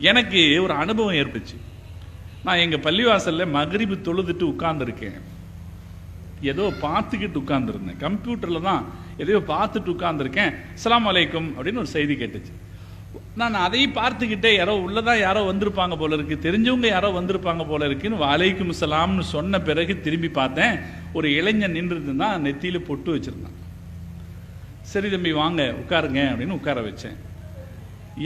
எனக்கு ஒரு அனுபவம் ஏற்பட்டுச்சு. நான் எங்கள் பள்ளிவாசலில் மகரிபு தொழுதுட்டு உட்கார்ந்துருக்கேன். ஏதோ பார்த்துக்கிட்டு உட்கார்ந்துருந்தேன். கம்ப்யூட்டரில் தான் எதையோ பார்த்துட்டு உட்கார்ந்துருக்கேன். அஸ்ஸலாமு அலைக்கும் அப்படின்னு ஒரு செய்தி கேட்டுச்சு. நான் அதையும் பார்த்துக்கிட்டே யாரோ உள்ளதான் யாரோ வந்திருப்பாங்க போல இருக்கு, தெரிஞ்சவங்க யாரோ வந்திருப்பாங்க போல இருக்குன்னு வலைக்கும் சலாம்னு சொன்ன பிறகு திரும்பி பார்த்தேன். ஒரு இளைஞன் நின்றுருந்தான், நெத்தியில் பொட்டு வச்சிருந்தான். சரி தம்பி வாங்க உட்காருங்க அப்படின்னு உட்கார வச்சேன்.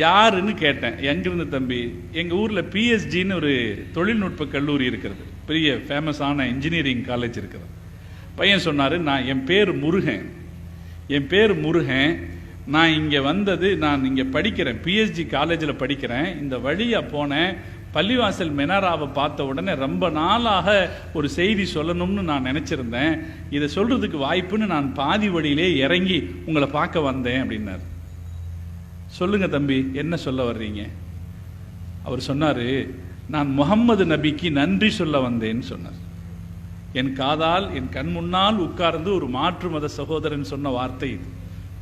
யாருன்னு கேட்டேன். எங்கிருந்து தம்பி? எங்கள் ஊரில் பிஎஸ்ஜின்னு ஒரு தொழில்நுட்ப கல்லூரி இருக்கிறது, பெரிய ஃபேமஸான இன்ஜினியரிங் காலேஜ் இருக்கிறது. பையன் சொன்னார், என் பேர் முருகன், நான் இங்கே வந்தது, நான் இங்கே படிக்கிறேன், பிஎஸ்ஜி காலேஜில் படிக்கிறேன். இந்த வழியாக போனேன், பள்ளிவாசல் மெனாராவை பார்த்த உடனே ரொம்ப நாளாக ஒரு செய்தி சொல்லணும்னு நான் நினச்சிருந்தேன். இதை சொல்கிறதுக்கு வாய்ப்புன்னு நான் பாதி வழியிலே இறங்கி உங்களை பார்க்க வந்தேன் அப்படின்னார். சொல்லுங்க தம்பி, என்ன சொல்ல வர்றீங்க? அவர் சொன்னார், நான் முகம்மது நபிக்கு நன்றி சொல்ல வந்தேன்னு சொன்னார். என் காதால், என் கண் முன்னால் உட்கார்ந்து ஒரு மாற்று மத சகோதரன் சொன்ன வார்த்தை இது.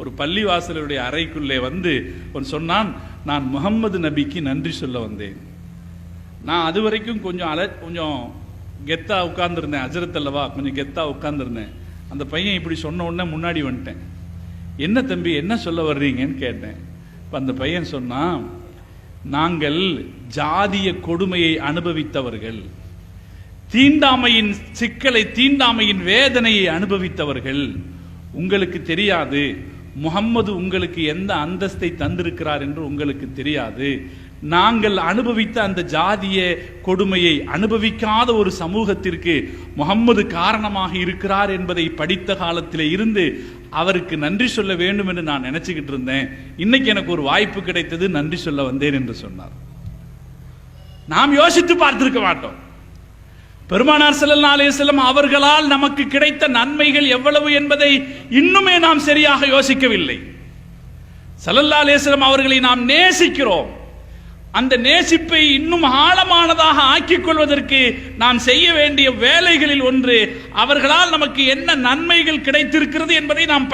ஒரு பள்ளிவாசலுடைய அறைக்குள்ளே வந்து சொன்னான், நான் முகம்மது நபிக்கு நன்றி சொல்ல வந்தேன். நான் அது வரைக்கும் கொஞ்சம் கெத்தா உட்கார்ந்துருந்தேன். அஜரத் அல்லவா, கொஞ்சம் கெத்தா உட்கார்ந்துருந்தேன். அந்த பையன் இப்படி சொன்ன உடனே முன்னாடி வந்துட்டேன். என்ன தம்பி, என்ன சொல்ல வர்றீங்கன்னு கேட்டேன். அந்த பையன் சொன்னான், நாங்கள் ஜாதிய கொடுமையை அனுபவித்தவர்கள், தீண்டாமையின் சிக்கலை, தீண்டாமையின் வேதனையை அனுபவித்தவர்கள். உங்களுக்கு தெரியாது, முகம்மது உங்களுக்கு எந்த அந்தஸ்தை தந்திருக்கிறார் என்று உங்களுக்கு தெரியாது. நாங்கள் அனுபவித்த அந்த ஜாதிய கொடுமையை அனுபவிக்காத ஒரு சமூகத்திற்கு முகம்மது காரணமாக இருக்கிறார் என்பதை படித்த காலத்திலே இருந்து அவருக்கு நன்றி சொல்ல வேண்டும் என்று நான் நினைச்சுக்கிட்டு இருந்தேன். இன்னைக்கு எனக்கு ஒரு வாய்ப்பு கிடைத்தது, நன்றி சொல்ல வந்தேன் என்று சொன்னார். நாம் யோசித்து பார்த்திருக்க மாட்டோம். பெருமானார் ஸல்லல்லாஹு அலைஹி வஸல்லம் அவர்களால் நமக்கு கிடைத்த நன்மைகள் எவ்வளவு என்பதை இன்னுமே நாம் சரியாக யோசிக்கவில்லை. ஸல்லல்லாஹு அலைஹி வஸல்லம் அவர்களை நாம் நேசிக்கிறோம். அந்த நேசிப்பை இன்னும் ஆழமானதாக ஆக்கிக் கொள்வதற்கு நாம் செய்ய வேண்டிய வேலைகளில் ஒன்று, அவர்களால் நமக்கு என்ன நன்மைகள் கிடைத்திருக்கிறது என்பதை நாம்